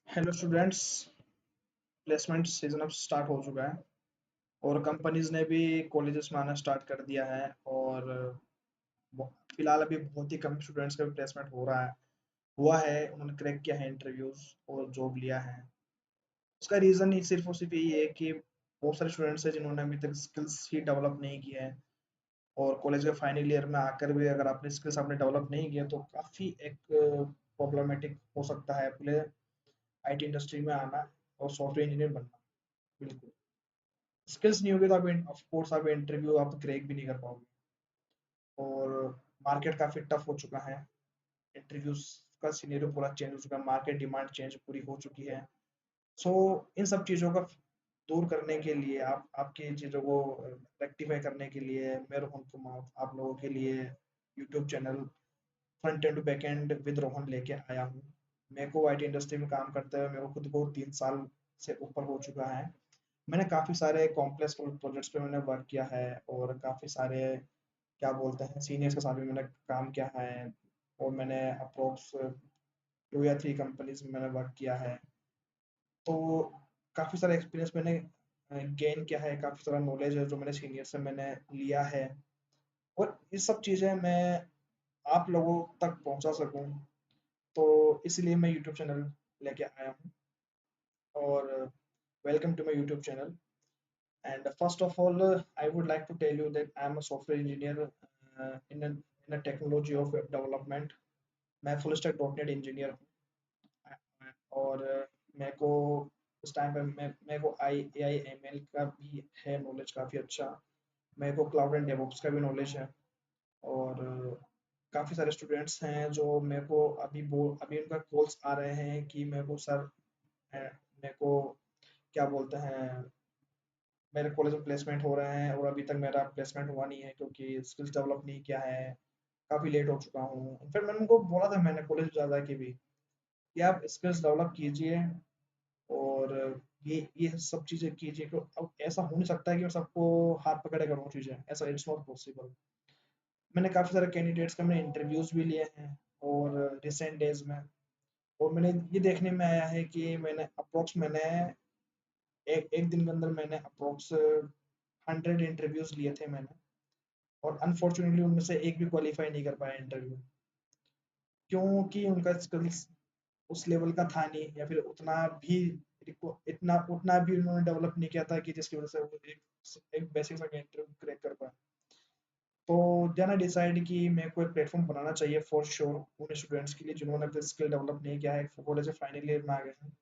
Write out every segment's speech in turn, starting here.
Hello students. Placement season अब start हो चुका है और कंपनीज ने भी कॉलेजेस में आना स्टार्ट कर दिया है। और फिलहाल अभी बहुत ही कम स्टूडेंट्स का भी प्लेसमेंट हो रहा है हुआ है। उन्होंने क्रैक किया है इंटरव्यूज और जॉब लिया है। उसका रीज़न ही सिर्फ और सिर्फ यही है कि बहुत सारे स्टूडेंट्स हैं जिन्होंने अभी तक स्किल्स ही डेवलप नहीं किए हैं। और कॉलेज के फाइनल ईयर में आकर भी अगर आपने स्किल्स आपने डेवलप नहीं किए तो काफ़ी एक प्रॉब्लमेटिक हो सकता है अपने आईटी इंडस्ट्री में आना और सॉफ्टवेयर इंजीनियर बनना। बिल्कुल, स्किल्स नहीं होगी तो आप ऑफ कोर्स आप इंटरव्यू आप क्रैक भी नहीं कर पाओगे। और मार्केट काफ़ी टफ हो चुका है। इंटरव्यूज का सिनेरियो पूरा चेंज हो चुका है, मार्केट डिमांड चेंज पूरी हो चुकी है। सो इन सब चीज़ों का दूर करने के लिए आपकी चीज़ों को रेक्टिफाई करने के लिए मैं रोहन कुमार आप लोगों के लिए YouTube channel front end back and with Rohan लेके आया हूँ। मेरे को आईटी इंडस्ट्री में काम करते हुए मेरे को खुद को 3 साल से ऊपर हो चुका है। मैंने काफ़ी सारे कॉम्प्लेक्स प्रोजेक्ट्स पे मैंने वर्क किया है और काफ़ी सारे क्या बोलते हैं सीनियर्स के साथ भी मैंने काम किया है। और मैंने अप्रोक्स 2 या 3 कंपनीज में मैंने वर्क किया है। तो काफ़ी सारा एक्सपीरियंस मैंने गेन किया है, काफ़ी सारा नॉलेज है जो मैंने सीनियर से मैंने लिया है। और ये सब चीज़ें मैं आप लोगों तक पहुंचा सकूं, तो इसलिए मैं यूट्यूब चैनल लेके आया हूँ। और welcome to my YouTube channel. And first of all, I would like to tell you that I am a software engineer in a technology of web development. मैं full stack .NET इंजीनियर हूँ। और मेरे को इस time पे मेरे को आई ए I am L का भी है नॉलेज काफ़ी अच्छा। मेरे को क्लाउड एंड डेवऑप्स का भी नॉलेज है। और काफ़ी सारे स्टूडेंट्स हैं जो मेरे को अभी उनका कॉल्स आ रहे हैं कि मेरे को सर मेरे को क्या बोलते हैं मेरे कॉलेज में प्लेसमेंट हो रहे हैं और अभी तक मेरा प्लेसमेंट हुआ नहीं है क्योंकि स्किल्स डेवलप नहीं किया है। काफ़ी लेट हो चुका हूँ। इनफैक्ट मैंने उनको बोला था, मैंने कॉलेज जा के भी कि आप स्किल्स डेवलप कीजिए और ये सब चीज़ें कीजिए। तो अब ऐसा हो नहीं सकता है कि मैं सबको हाथ पकड़े करूँ चीज़ें, ऐसा इट्स नॉट पॉसिबल। मैंने काफ़ी सारे कैंडिडेट्स का मैंने इंटरव्यूज़ भी लिए हैं और रिसेंट डेज में। और मैंने ये देखने में आया है कि मैंने एक एक दिन के अंदर मैंने अप्रोक्स 100 इंटरव्यूज़ लिए थे मैंने। और अनफॉर्चुनेटली उनमें से एक भी क्वालिफाई नहीं कर पाया इंटरव्यू, क्योंकि उनका स्किल्स उस लेवल का था नहीं या फिर इतना उतना भी उन्होंने डेवलप नहीं किया था कि जिसकी वजह से वो एक बेसिक सा इंटरव्यू क्रैक कर पाए। तो देन आई डिसाइड कि मेरे को एक प्लेटफॉर्म बनाना चाहिए फॉर श्योर उन स्टूडेंट्स के लिए जिन्होंने अपने स्किल डेवलप नहीं किया है, कॉलेज से फाइनल ईयर में आ गए हैं।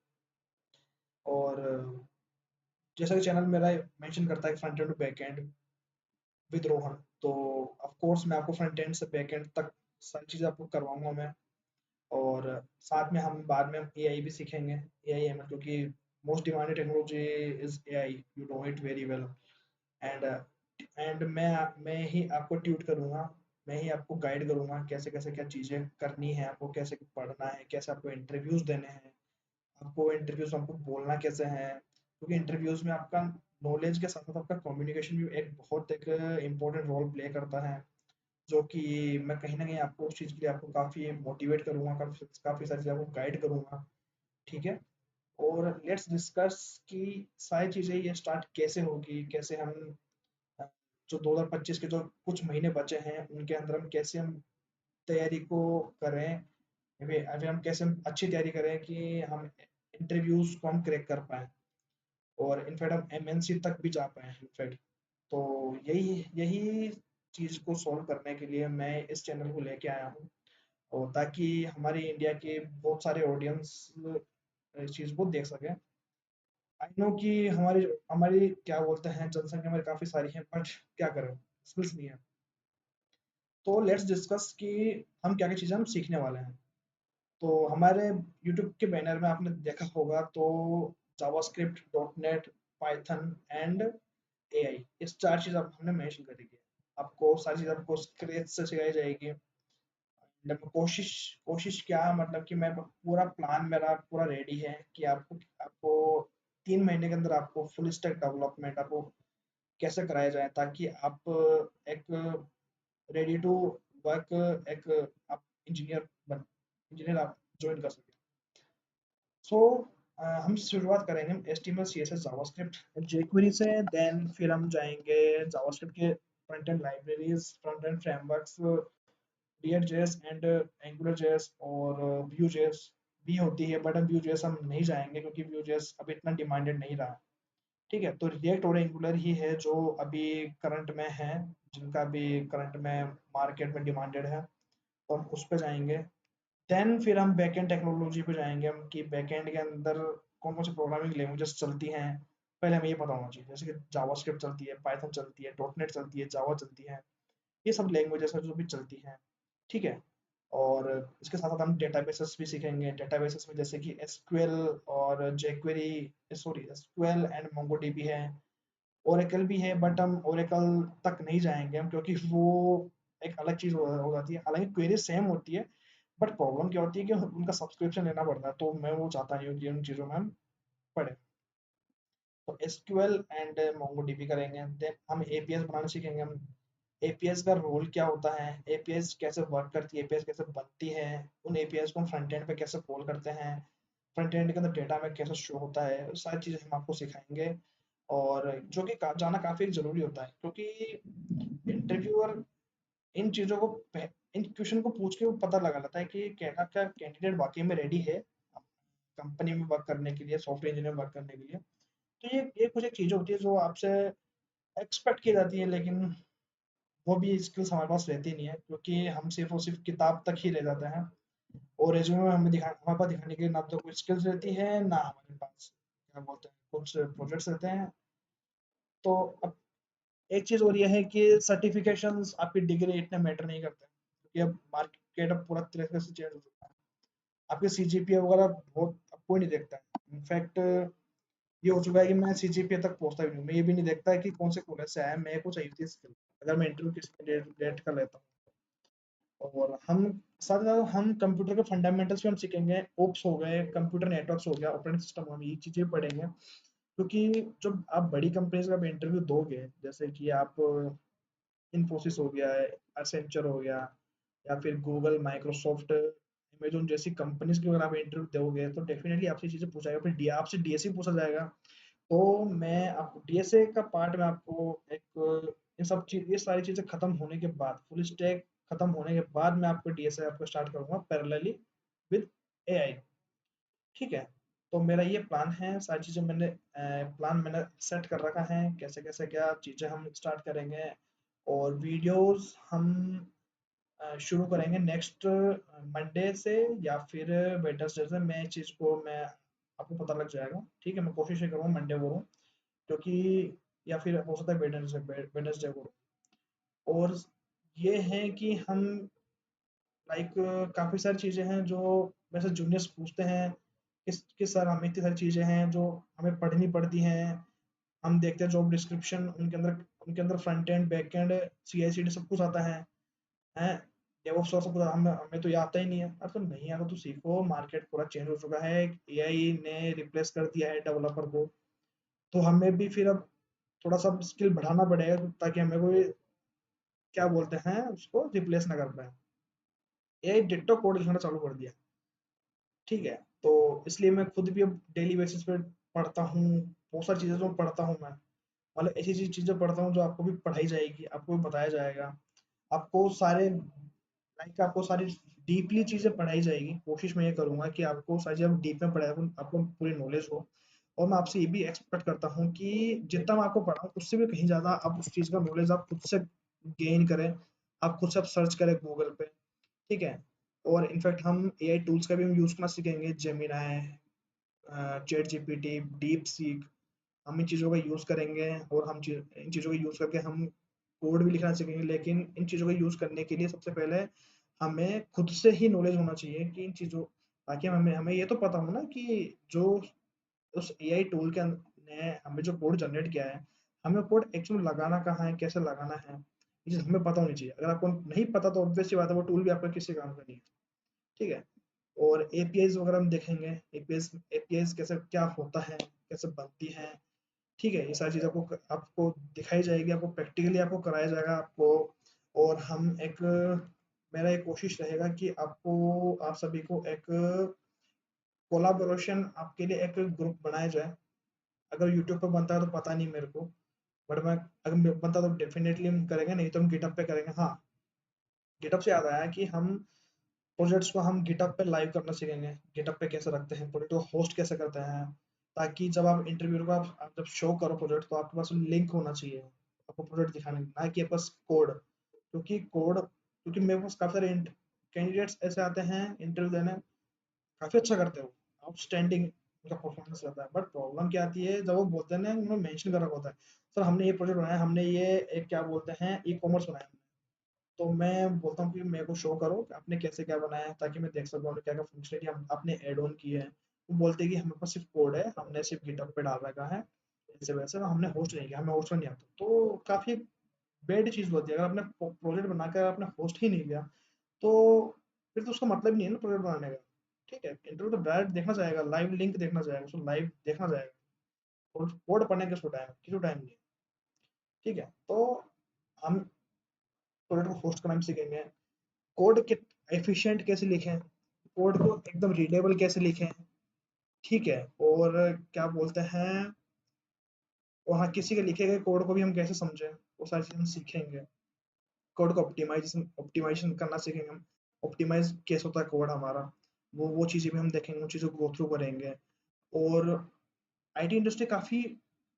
और जैसा कि चैनल मेरा मेंशन करता है front end back and with Rohan, तो ऑफ कोर्स मैं आपको फ्रंट एंड से बैक एंड तक सारी चीज़ें आपको करवाऊंगा मैं। और साथ में हम बाद में एआई भी सीखेंगे, एआई एमएल, क्योंकि most demanded technology is AI, you know it very well. And and मैं ही आपको ट्यूट करूँगा, मैं ही आपको गाइड करूँगा कैसे कैसे क्या चीज़ें करनी है, आपको कैसे पढ़ना है, कैसे आपको इंटरव्यूज़ देने हैं, आपको इंटरव्यूज़ में आपको बोलना कैसे है। क्योंकि इंटरव्यूज़ में आपका नॉलेज के साथ साथ आपका कम्युनिकेशन भी एक बहुत एक इम्पोर्टेंट रोल प्ले करता है, जो कि मैं कहीं न कहीं आपको उस चीज़ के लिए आपको काफ़ी मोटिवेट करूँगा, काफ़ी सारी चीज़ें आपको गाइड करूँगा, ठीक है? और लेट्स डिस्कस कि सारी चीज़ें ये स्टार्ट कैसे होगी, कैसे हम अ, जो 2025 के जो कुछ महीने बचे हैं, उनके अंदर हम कैसे हम तैयारी को करें, या फिर हम कैसे हम अच्छी तैयारी करें कि हम इंटरव्यूज़ को हम क्रैक कर पाएँ और इनफैक्ट हम एमएनसी तक भी जा पाएँ इनफैक्ट। तो यही यही चीज़ को सॉल्व करने के लिए मैं इस चैनल को लेके आया हूँ, और ताकि हमारी इंडिया के बहुत सारे ऑडियंस इस चीज़ को देख सकें। आई नो कि हमारी हमारी क्या बोलते हैं जनसंख्या हमारी काफ़ी सारी है, बट क्या करें, स्किल्स नहीं है। तो लेट्स डिस्कस कि हम क्या क्या चीज़ें हम सीखने वाले हैं। तो हमारे यूट्यूब के बैनर में आपने देखा होगा, तो JavaScript, dot net, Python and AI, इस 4 चीज़ आप हमने मेंशन करी है। आपको सारी चीज़ आपको स्क्रैच से सिखाई जाएगी। मतलब कोशिश कोशिश क्या, मतलब कि मैं पूरा प्लान मेरा पूरा रेडी है कि आपको आपको 3 महीने के अंदर आपको फुल स्टैक डेवलपमेंट आपको कैसे कराया जाए, ताकि आप एक रेडी टू वर्क एक आप इंजीनियर आप ज्वाइन कर सकें। सो हम शुरुआत करेंगे हम एचटीएमएल सीएसएस जावास्क्रिप्ट jQuery से, देन फिर हम जाएंगे जावास्क्रिप्ट के front end libraries, front end frameworks, react JS and angular JS और व्यू जेएस भी होती है, बट हम व्यू जेएस हम नहीं जाएंगे क्योंकि व्यू जेएस अभी इतना डिमांडेड नहीं रहा। ठीक है, तो रिएक्ट और एंगुलर ही है जो अभी करंट में है, जिनका भी करंट में मार्केट में डिमांडेड है, तो हम उस पर जाएंगे। देन फिर हम बैकएंड टेक्नोलॉजी पे जाएंगे हम कि बैकएंड के अंदर कौन कौन सी प्रोग्रामिंग लैंग्वेजेस चलती हैं, पहले हमें ये पता होना चाहिए, जैसे कि जावास्क्रिप्ट चलती है, पाइथन चलती है, डॉटनेट चलती है, जावा चलती है, ये सब लैंग्वेजेस है जो भी चलती हैं। ठीक है, और इसके साथ साथ हम डेटाबेसेस भी सीखेंगे, डेटाबेसेस में जैसे कि एसक्यूएल और jQuery, sorry SQL and MongoDB है, ओरेकल भी है, बट हम ओरेकल तक नहीं जाएंगे हम क्योंकि वो एक अलग चीज़ हो जाती है, हालांकि क्वेरी सेम होती है, बट प्रॉब्लम क्या होती है कि उनका सब्सक्रिप्शन लेना पड़ता है, तो मैं वो चाहता नहीं हूँ कि उन चीज़ों में हम पढ़े। तो एसक्यूएल एंड मोंगोडीबी करेंगे, देन हम एपीएस बनाना सीखेंगे हम, एपीएस का रोल क्या होता है, एपीएस कैसे वर्क करती है, एपीएस कैसे बनती है, उन एपीएस को हम फ्रंट एंड पे कैसे कॉल करते हैं, फ्रंट एंड के अंदर डेटा में कैसे शो होता है, वो सारी चीज़ें हम आपको सिखाएंगे। और जो कि जाना काफ़ी ज़रूरी होता है क्योंकि इंटरव्यूअर इन चीज़ों को इन क्वेश्चन को पूछ के वो पता लगा लेता है कि क्या क्या कैंडिडेट वाकई में रेडी है कंपनी में वर्क करने के लिए, सॉफ्टवेयर इंजीनियर वर्क करने के लिए। तो ये कुछ एक चीज़ें होती है जो आपसे एक्सपेक्ट की जाती है, लेकिन वो भी स्किल्स हमारे पास रहती नहीं है क्योंकि हम सिर्फ और सिर्फ किताब तक ही ले जाते हैं, और रिज्यूमे में हमारे पास दिखाने के लिए ना तो कोई स्किल्स रहती है, ना हमारे पास क्या बोलते हैं कुछ प्रोजेक्ट्स रहते हैं। तो अब एक चीज़ और ये है कि सर्टिफिकेशंस आपकी डिग्री इतने मैटर नहीं करते क्योंकि अब मार्केट अब पूरा तरीके से चेंज हो चुका है। आपके सीजीपीए वगैरह बहुत अब कोई नहीं देखता है, इनफैक्ट ये हो चुका है कि मैं सीजीपीए तक पहुंचता भी नहीं, मैं ये भी नहीं देखता है कि कौन से कॉलेज से आया है, मेरे को चाहिए थी स्किल, अगर मैं इंटरव्यू किसी में डेट कर लेता हूँ। और हम साथ साथ हम कंप्यूटर के फंडामेंटल्स भी हम सीखेंगे, ओप्स हो गए, कंप्यूटर नेटवर्क्स हो गया, ऑपरेटिंग सिस्टम हो गया, ये चीज़ें पढ़ेंगे क्योंकि जब आप बड़ी कंपनीज का इंटरव्यू दोगे, जैसे कि आप इन्फोसिस हो गया है, एसेंचर हो गया, या फिर गूगल, माइक्रोसॉफ्ट, अमेजोन जैसी कंपनीज की अगर आप इंटरव्यू दोगे तो डेफिनेटली आपसे चीज़ें पूछा जाएगा, फिर आपसे डीएसए पूछा जाएगा। तो मैं आपको डीएसए का पार्ट में आपको एक इन सब चीज ये सारी चीज़ें खत्म होने के बाद, फुल स्टैक खत्म होने के बाद मैं आपको डीएसए आपको स्टार्ट करूंगा पैरेलली विद एआई। ठीक है, तो मेरा ये प्लान है, सारी चीज़ें मैंने प्लान मैंने सेट कर रखा है, कैसे कैसे क्या चीज़ें हम स्टार्ट करेंगे। और वीडियोस हम शुरू करेंगे नेक्स्ट मंडे से या फिर वेडनेसडे से, मैं इस चीज़ को मैं आपको पता लग जाएगा। ठीक है, मैं कोशिश ये करूँगा मंडे को, क्योंकि या फिर हो सकता है वेडनेसडे वेडनेसडे को। और ये है कि हम लाइक काफ़ी सारी चीज़ें हैं जो वैसे जूनियर्स पूछते हैं कि सर हमें इतनी सारी चीज़ें हैं जो हमें पढ़नी पड़ती हैं, हम देखते हैं जॉब डिस्क्रिप्शन, उनके अंदर front end back end C I C D सब कुछ आता है डेवऑप्स और सब कुछ हमें हमें तो ये आता ही नहीं है। अब तो नहीं आता तो सीखो, मार्केट पूरा चेंज हो चुका है, एआई ने रिप्लेस कर दिया है डेवलपर को, तो हमें भी फिर अब थोड़ा सा स्किल बढ़ाना पड़ेगा ताकि हमें कोई क्या बोलते हैं उसको रिप्लेस ना कर पाए। एआई डिट्टो कोड लिखना चालू कर दिया। ठीक है, तो इसलिए मैं खुद भी अब डेली बेसिस पे पढ़ता हूँ, बहुत सारी चीज़ें जो पढ़ता हूँ मैं, मतलब ऐसी ऐसी चीज़ें पढ़ता हूँ जो आपको भी पढ़ाई जाएगी, आपको भी बताया जाएगा, आपको सारे लाइक आपको सारी डीपली चीज़ें पढ़ाई जाएगी। कोशिश मैं ये करूँगा कि आपको सारी चीज़ें डीप में पढ़ाई, आपको पूरी नॉलेज हो। और मैं आपसे ये भी एक्सपेक्ट करता हूँ कि जितना मैं आपको पढ़ाऊँ उससे भी कहीं ज़्यादा आप उस चीज़ का नॉलेज आप खुद से गेन करें, आप खुद से आप सर्च करें गूगल पे। ठीक है, और इनफैक्ट हम एआई टूल्स का भी हम यूज़ करना सीखेंगे, Gemini, chat GPT, deep seek, हम इन चीज़ों का यूज़ करेंगे, और इन चीज़ों का यूज़ करके हम कोड भी लिखना सीखेंगे, लेकिन इन चीज़ों का यूज़ करने के लिए सबसे पहले हमें खुद से ही नॉलेज होना चाहिए कि इन चीज़ों, ताकि हमें हमें ये तो पता हो ना कि जो उस एआई टूल के ने हमें जो कोड जनरेट किया है, हमें कोड एक्चुअली लगाना कहाँ है, कैसे लगाना है, ये चीज़ हमें पता होनी चाहिए। अगर आपको नहीं पता तो ऑब्वियस सी बात है वो टूल भी आपका किसी काम का नहीं है। ठीक है, और एपीआईज वगैरह हम देखेंगे, एपीआईज एपीआईज कैसे क्या होता है, कैसे बनती है। ठीक है, ये सारी चीज़ आपको आपको दिखाई जाएगी, आपको प्रैक्टिकली आपको कराया जाएगा आपको। और हम एक मेरा एक कोशिश रहेगा कि आपको आप सभी को एक कोलाबोरेशन आपके लिए एक ग्रुप बनाया जाए। अगर यूट्यूब पे बनता है तो पता नहीं मेरे को, बट मैं अगर बनता तो डेफिनेटली हम करेंगे, नहीं तो हम गिटहब पे करेंगे। हाँ, गिटहब से याद आया कि हम प्रोजेक्ट्स को हम गिटहब पे लाइव करना सीखेंगे। गिटहब पे कैसे रखते हैं प्रोजेक्ट को, होस्ट कैसे करते हैं, ताकि जब आप इंटरव्यू को आप जब शो करो प्रोजेक्ट, तो आपके पास लिंक होना चाहिए आपको प्रोजेक्ट दिखाने का, ना कि आपके पास कोड। क्योंकि मेरे पास काफ़ी सारे कैंडिडेट्स ऐसे आते हैं इंटरव्यू देने, काफ़ी अच्छा करते हो, आउटस्टैंडिंग उनका परफॉर्मेंस रहता है, बट प्रॉब्लम क्या आती है जब वो बोलते हैं ना, उन्होंने मेंशन कर रखा होता है, सर हमने ये प्रोजेक्ट बनाया, हमने ये एक क्या बोलते हैं ई कॉमर्स बनाया। तो मैं बोलता हूँ कि मेरे को शो करो कि आपने कैसे क्या बनाया है, ताकि मैं देख सकूँ आपने क्या क्या फंक्शनलिटी हम आपने ऐड ऑन की है। वो बोलते हैं कि हमारे पास सिर्फ कोड है, हमने सिर्फ गिटहब पे डाल रखा है, ऐसे वैसे हमने होस्ट नहीं किया, हमें होस्ट नहीं आता। तो काफ़ी बैड चीज़ होती है, अगर आपने प्रोजेक्ट बनाकर आपने होस्ट ही नहीं लिया, तो फिर तो उसका मतलब ही नहीं है ना प्रोजेक्ट बनाने का। ठीक है, इंटरव्यू तो डायरेक्ट देखना चाहेगा, लाइव लिंक देखना चाहेगा, उसको लाइव देखना चाहेगा, और कोड पढ़ने किसी टाइम नहीं है। ठीक है, तो हम प्रोजेक्ट को होस्ट करना भी सीखेंगे, कोड के एफिशिएंट कैसे लिखें, कोड को एकदम रीडेबल कैसे लिखें। ठीक है, और क्या बोलते हैं, वहाँ किसी के लिखे गए कोड को भी हम कैसे समझें, वो सारी चीज़ें हम सीखेंगे। कोड को ऑप्टिमाइजेशन ऑप्टिमाइजेशन करना सीखेंगे हम, ऑप्टिमाइज कैसे होता है कोड हमारा, वो चीज़ें भी हम देखेंगे, उन चीज़ों को गो थ्रू करेंगे। और आईटी इंडस्ट्री काफ़ी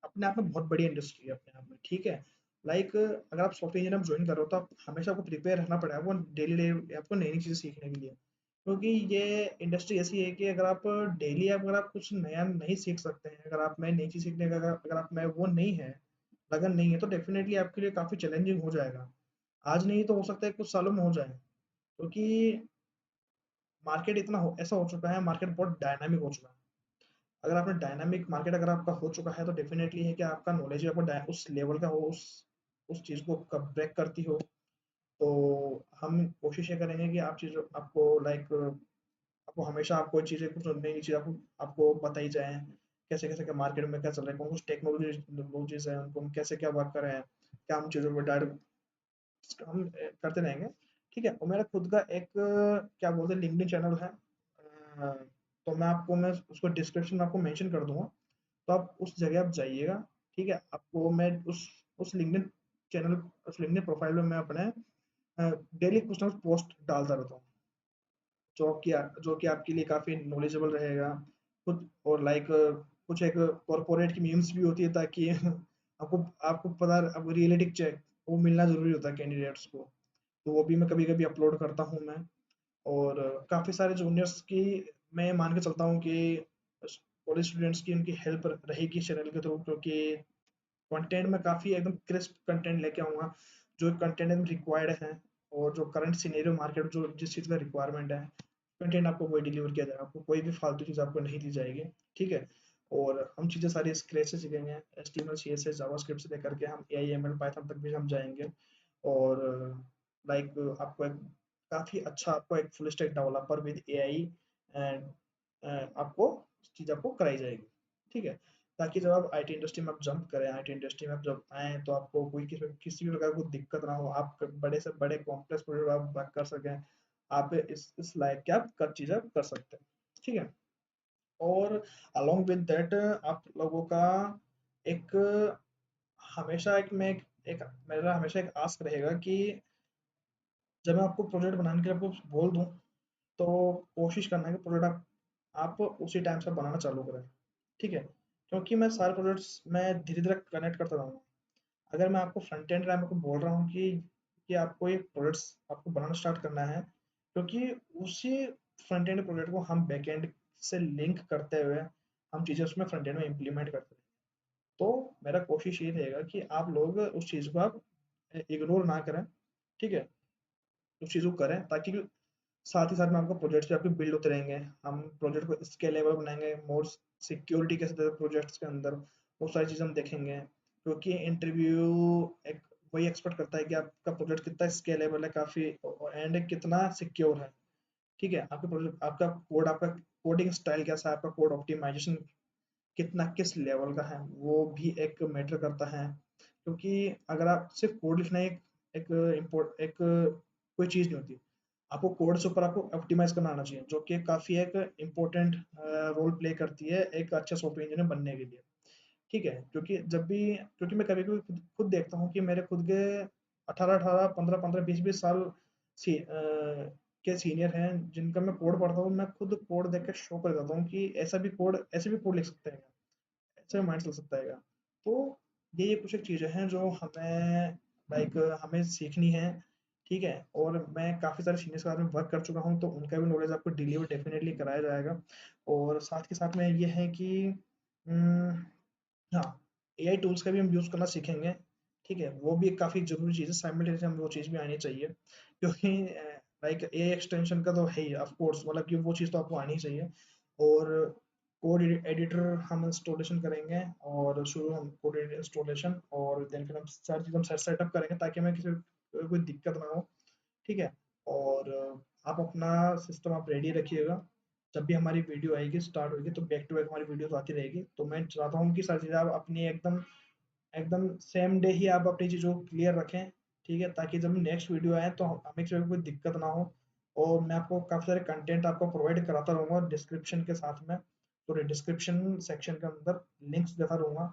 अपने आप में बहुत बड़ी इंडस्ट्री है अपने आप में। ठीक है, लाइक अगर आप सॉफ्टवेयर इंजीनियर ज्वाइन कर रहे हो, तो आप हमेशा आपको प्रिपेयर रहना पड़ेगा, आपको डेली डे आपको नई नई चीज़ें सीखने के लिए। क्योंकि ये इंडस्ट्री ऐसी है कि अगर आप डेली अगर आप कुछ नया नहीं सीख सकते हैं, अगर आप में नई चीज़ सीखने का अगर आप में वो नहीं है, लगन नहीं है, तो डेफिनेटली आपके लिए काफ़ी चैलेंजिंग हो जाएगा। आज नहीं तो हो सकता है कुछ सालों में हो जाए, क्योंकि मार्केट ऐसा हो चुका है, मार्केट बहुत डायनामिक हो चुका है। अगर आपने डायनामिक मार्केट अगर आपका हो चुका है, तो डेफिनेटली है कि आपका नॉलेज आपको उस लेवल का हो, उस चीज़ को कब ब्रेक करती हो। तो हम कोशिश ये करेंगे कि आप चीज़ आपको लाइक आपको हमेशा आपको चीज़ें कुछ नई नई चीज़ आपको आपको बताई जाए, कैसे कैसे क्या मार्केट में क्या चल रहा है, कौन कुछ टेक्नोलॉजीज है, उनको हम कैसे क्या वर्क कर रहे हैं, क्या हम चीज़ों पर डायरेक्ट हम करते रहेंगे। ठीक है, और मेरा खुद का एक क्या बोलते हैं लिंक्डइन चैनल है, तो मैं उसको डिस्क्रिप्शन में आपको मेंशन कर दूंगा, तो आप उस जगह आप जाइएगा। ठीक है, आपको मैं उस लिंक्डइन चैनल उस लिंक्डइन प्रोफाइल में मैं अपने डेली कुछ ना कुछ पोस्ट डालता रहता हूँ, जो कि आपके लिए काफ़ी नॉलेजेबल रहेगा। कुछ और लाइक कुछ एक कॉर्पोरेट की मीम्स भी होती है, ताकि आपको आपको पता आपको रियलिटिक चेक वो मिलना ज़रूरी होता है कैंडिडेट्स को, तो वो भी मैं कभी-कभी अपलोड करता हूँ मैं। और काफ़ी सारे जूनियर्स की मैं मान के चलता हूँ कि कॉलेज स्टूडेंट्स की उनकी हेल्प रहेगी चैनल के थ्रू, क्योंकि कंटेंट में काफ़ी एकदम क्रिस्प कंटेंट लेके आऊँगा, जो कंटेंट एकदम रिक्वायर्ड है, और जो करंट सिनेरियो मार्केट जो जिस चीज़ का रिक्वायरमेंट है, कंटेंट आपको वही डिलीवर किया जाएगा, आपको कोई भी फालतू चीज़ आपको नहीं दी जाएगी। ठीक है, और हम चीज़ें सारी स्क्रैच से सीखेंगे, एचटीएमएल सीएसएस जावास्क्रिप्ट से लेकर के हम एआई एमएल पाइथन तक भी हम जाएंगे। और लाइक आपको एक काफ़ी अच्छा आपको एक full stack developer with AI and आपको चीज़ आपको कराई जाएगी। ठीक है, ताकि जब आप आईटी इंडस्ट्री में आप जंप करें, आईटी इंडस्ट्री में आप जब आएँ, तो आपको कोई किसी भी प्रकार की दिक्कत ना हो, आप बड़े से बड़े कॉम्प्लेक्स प्रोजेक्ट आप कर सकें, आप इस लायक के आप कर चीज़ें कर सकते हैं। ठीक है, और अलोंग विद दैट आप लोगों का एक हमेशा एक मेरा हमेशा एक आस्क रहेगा कि जब मैं आपको प्रोजेक्ट बनाने के लिए आपको बोल दूँ, तो कोशिश करना है कि प्रोजेक्ट आप उसी टाइम से बनाना चालू करें। ठीक है, क्योंकि मैं सारे प्रोजेक्ट्स मैं धीरे-धीरे कनेक्ट करता रहूँगा। अगर मैं आपको फ्रंट एंड में आपको बोल रहा हूँ कि आपको ये प्रोजेक्ट्स आपको बनाना स्टार्ट करना है, क्योंकि उसी फ्रंट एंड प्रोजेक्ट को हम बैक एंड से लिंक करते हुए हम चीज़ें उसमें फ्रंट एंड में इम्प्लीमेंट करते हैं। तो मेरा कोशिश ये रहेगा कि आप लोग उस चीज़ को आप इग्नोर ना करें। ठीक है, उस चीज़ को करें, ताकि साथ ही साथ में आपका प्रोजेक्ट्स भी आपके बिल्ड होते रहेंगे। हम प्रोजेक्ट को स्केलेबल बनाएँगे, मोर सिक्योरिटी कैसे दें प्रोजेक्ट्स के अंदर, वो सारी चीज़ें हम देखेंगे। क्योंकि इंटरव्यू एक वही एक्सपेक्ट करता है कि आपका प्रोजेक्ट कितना स्केलेबल है, काफ़ी एंड कितना सिक्योर है। ठीक है, आपके प्रोजेक्ट आपका कोडिंग स्टाइल कैसा है, आपका कोड ऑप्टिमाइज़ेशन कितना किस लेवल का है, वो भी एक मैटर करता है। क्योंकि अगर आप सिर्फ़ कोड लिखना एक एक इम्पोर्ट एक कोई चीज़ नहीं होती। आपको कोड से ऊपर आपको ऑप्टिमाइज़ करना आना चाहिए, जो कि काफ़ी एक इम्पोर्टेंट रोल प्ले करती है एक अच्छे सॉफ्टवेयर इंजीनियर बनने के लिए। ठीक है? क्योंकि मैं कभी-कभी खुद खुद देखता हूँ कि मेरे खुद के 18-18, 15-15, 20-20 साल के सीनियर हैं, जिनका मैं कोड पढ़ता हूँ, मैं खुद कोड देख के शॉक रह जाता हूँ कि ऐसे भी कोड लिख सकते हैं, ऐसे माइंड चल सकता है क्या? तो ये कुछ एक चीज़ें हैं जो हमें सीखनी है, ठीक है? और मैं काफ़ी सारे सीनियर्स के साथ में वर्क कर चुका हूँ, तो उनका भी नॉलेज आपको डिलीवर डेफ़िनिटली कराया जाएगा। और साथ के साथ में ये है कि उम हाँ, एआई टूल्स का भी हम यूज़ करना सीखेंगे, ठीक है? वो भी एक काफ़ी ज़रूरी चीज़ है, साइमल्टेनियसली हमें वो चीज़ भी आनी चाहिए, क्योंकि एआई एक्सटेंशन का तो है ही ऑफ कोर्स, मतलब कि वो चीज़ तो आपको आनी ही चाहिए। और कोड एडिटर हम इंस्टॉलेशन करेंगे, और शुरू हम कोड इंस्टॉलेशन, और देन फिर हम सारी चीज़ हम सेटअप करेंगे ताकि हमें किसी कोई दिक्कत ना हो, ठीक है? और आप अपना सिस्टम आप रेडी रखिएगा। जब भी हमारी वीडियो आएगी, स्टार्ट होगी, तो बैक टू बैक हमारी वीडियोज़ आती रहेगी। तो मैं चाहता हूँ कि सारी चीज़ें आप अपनी एकदम एकदम सेम डे ही आप अपनी चीज़ों को क्लियर रखें, ठीक है? ताकि जब नेक्स्ट वीडियो आए तो हमें किसी को कोई दिक्कत ना हो। और मैं आपको काफ़ी सारे कंटेंट आपको प्रोवाइड कराता रहूँगा डिस्क्रिप्शन के साथ में, पूरे डिस्क्रिप्शन सेक्शन के अंदर लिंक्स देता रहूँगा,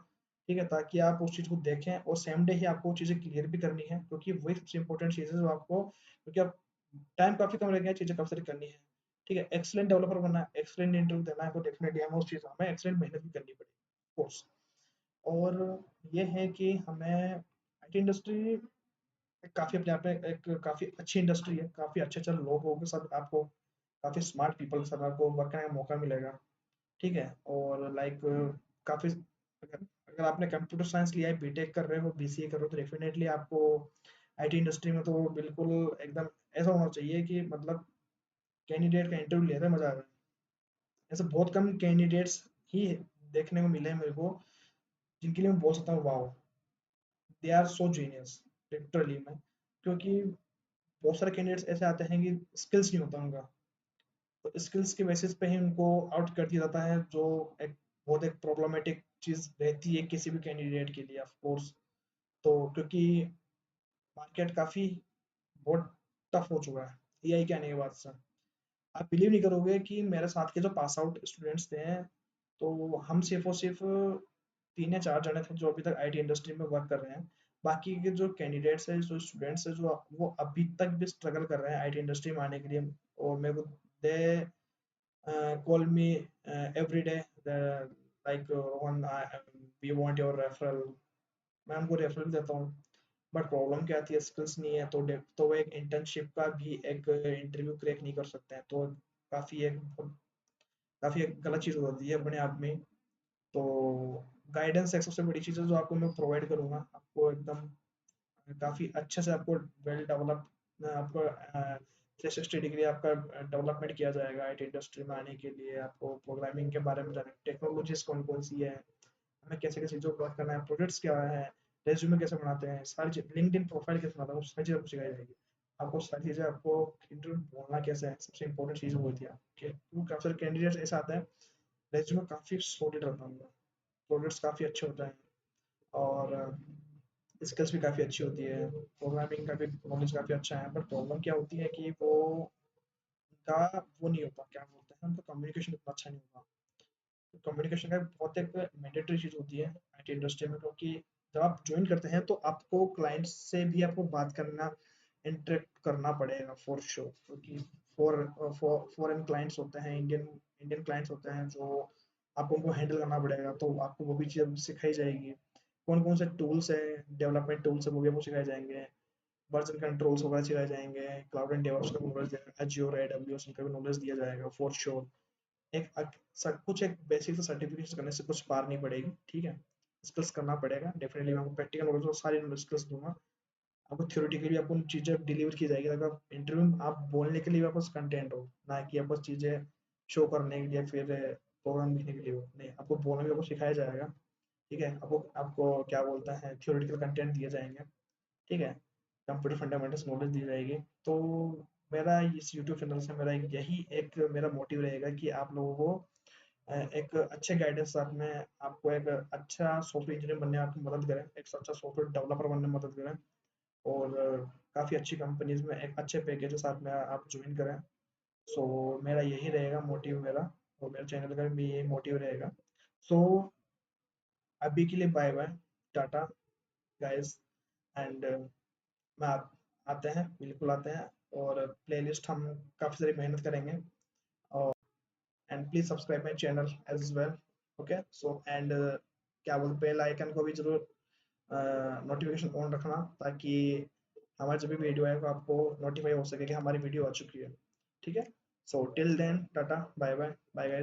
ठीक है? ताकि आप उस चीज़ को देखें और सेम डे ही आपको वो चीज़ें क्लियर भी करनी है, क्योंकि वही सबसे इम्पोर्टेंट चीज़ है जो आपको, क्योंकि अब टाइम काफ़ी कम रह गया है, चीज़ें काफ़ी सारी करनी है, ठीक है? एक्सीलेंट डेवलपर बनना है, एक्सीलेंट इंटरव्यू देना है, तो डेफिनिटली हमें एक्सीलेंट मेहनत भी करनी पड़ेगी, ऑफ कोर्स। और ये है कि हमें आईटी इंडस्ट्री काफ़ी अपने आप में एक काफ़ी अच्छी इंडस्ट्री है, काफ़ी अच्छे-अच्छे लोगों के साथ आपको, काफ़ी स्मार्ट पीपल के साथ आपको वर्क करने का मौका मिलेगा, ठीक है? और काफ़ी, अगर अगर आपने कंप्यूटर साइंस लिया है, बीटेक कर रहे हो, बीसीए कर रहे हो, तो डेफिनिटली आपको आईटी इंडस्ट्री में तो बिल्कुल एकदम ऐसा होना चाहिए कि मतलब कैंडिडेट का इंटरव्यू ले रहे हैं, मज़ा आ रहा है। ऐसे बहुत कम कैंडिडेट्स ही देखने को मिले हैं मेरे को, जिनके लिए मैं बोल सकता हूँ wow! They are so genius, literally में। क्योंकि बहुत सारे कैंडिडेट्स ऐसे आते हैं कि स्किल्स नहीं होता उनका, तो स्किल्स के बेसिस पे ही उनको आउट कर दिया जाता है, जो एक बहुत एक प्रॉब्लमेटिक चीज़ रहती है किसी भी कैंडिडेट के लिए, ऑफ कोर्स। तो क्योंकि मार्केट काफ़ी बहुत टफ हो चुका है एआई के आने के बाद से। आप बिलीव नहीं करोगे कि मेरे साथ के जो पास आउट स्टूडेंट्स थे, तो हम सिर्फ और सिर्फ 3 या 4 जने थे जो अभी तक आईटी इंडस्ट्री में वर्क कर रहे हैं। बाकी के जो कैंडिडेट्स हैं, जो स्टूडेंट्स हैं, जो वो अभी तक भी स्ट्रगल कर रहे हैं आईटी इंडस्ट्री में आने के लिए। और मेरे को they call me every day, like Rohan, we want your referral. मैं उनको रेफरल देता हूँ, बट प्रॉब्लम क्या आती है, स्किल्स नहीं है, तो वो एक इंटर्नशिप का भी एक इंटरव्यू क्रैक नहीं कर सकते हैं, तो काफ़ी एक काफ़ी एक गलत चीज़ हो जाती है अपने आप में। तो गाइडेंस एक सबसे बड़ी चीज़ है जो आपको मैं प्रोवाइड करूँगा, आपको एकदम काफ़ी अच्छे से आपको वेल डेवलप, आपको 360 डिग्री आपका डेवलपमेंट किया जाएगा आईटी इंडस्ट्री में आने के लिए। आपको प्रोग्रामिंग के बारे में जाने, टेक्नोलॉजीज़ कौन-कौन सी है, हमें कैसे-कैसे चीज़ों पर वर्क करना है, प्रोजेक्ट्स क्या है, रेज़्यूमे कैसे बनाते हैं, सारी चीज़, लिंक्डइन प्रोफाइल कैसे बनाता है, वो सारी चीज़ें आपको सिखाई जाएगी। आपको सारी चीज़ें, आपको इंटरव्यू बोलना कैसे है, सबसे इम्पोर्टेंट चीज़ वो होती है। काफ़ी सारे कैंडिडेट्स ऐसे आते हैं, रेज़्यूमे काफ़ी सॉलिड रहता है उनका, प्रोजेक्ट्स काफ़ी अच्छे होते हैं, और स्किल्स भी काफ़ी अच्छी होती है, प्रोग्रामिंग का भी नॉलेज काफ़ी अच्छा है, बट प्रॉब्लम क्या होती है कि उनका वो नहीं होता, क्या बोलते हैं, उनका कम्युनिकेशन इतना अच्छा नहीं होता। कम्युनिकेशन का बहुत एक मैंडेटरी चीज़ होती है आईटी इंडस्ट्री में, क्योंकि जब आप ज्वाइन करते हैं तो आपको क्लाइंट्स से भी आपको बात करना, इंटरेक्ट करना पड़ेगा फॉर श्योर, क्योंकि फॉरेन क्लाइंट्स होते हैं, इंडियन इंडियन क्लाइंट्स होते हैं, जो आपको उनको हैंडल करना पड़ेगा, तो आपको वो भी चीज़ सिखाई जाएगी। कौन कौन से टूल्स है, डेवलपमेंट टूल्स है, वो भी आपको सिखाए जाएंगे, वर्जन कंट्रोल्स वगैरह सिखाए जाएंगे, क्लाउड एंड डेवऑप्स का नॉलेज, एज्योर एडब्ल्यूएस का भी नॉलेज दिया जाएगा फॉर श्योर। सब कुछ एक बेसिक से सर्टिफिकेशन करने से कुछ पार नहीं पड़ेगी, ठीक है? स्किल्स करना पड़ेगा डेफिनेटली। मैं आपको प्रैक्टिकल नॉलेज और सारी स्किल्स दूंगा, आपको थ्योरेटिकली आपको चीज़ें डिलीवर की जाएगी, ताकि आप इंटरव्यू में आप बोलने के लिए भी आपके पास कंटेंट हो, ना कि आपको चीज़ें शो करने के लिए, फिर प्रोग्राम लिखने के लिए हो, नहीं, आपको बोलना भी आपको सिखाया जाएगा, ठीक है? आपको आपको क्या बोलते हैं, थ्योरेटिकल कंटेंट दिए जाएंगे, ठीक है? कंप्यूटर फंडामेंटल्स नॉलेज दी जाएगी। तो मेरा इस यूट्यूब चैनल से मेरा एक मेरा मोटिव रहेगा कि आप लोगों को एक अच्छे गाइडेंस साथ में, आपको एक अच्छा सॉफ्टवेयर इंजीनियर बनने में आपकी मदद करें, एक अच्छा सॉफ्टवेयर डेवलपर बनने में मदद करें, और काफ़ी अच्छी कंपनीज में एक अच्छे पैकेज के साथ में आप ज्वाइन करें। सो मेरा यही रहेगा मोटिव मेरा, और मेरे चैनल का भी यही मोटिव रहेगा। सो अभी के लिए bye bye, tata guys. And मैं आते हैं, बिल्कुल आते हैं, और प्लेलिस्ट हम काफ़ी सारी मेहनत करेंगे। और and please subscribe my channel as well. Okay, so and क्या बोलते, बेल आइकन को भी जरूर नोटिफिकेशन ऑन रखना, ताकि हमारी जब भी वीडियो आए तो आपको नोटिफाई हो सके कि हमारी वीडियो आ चुकी है। ठीक है, so till then tata bye bye bye.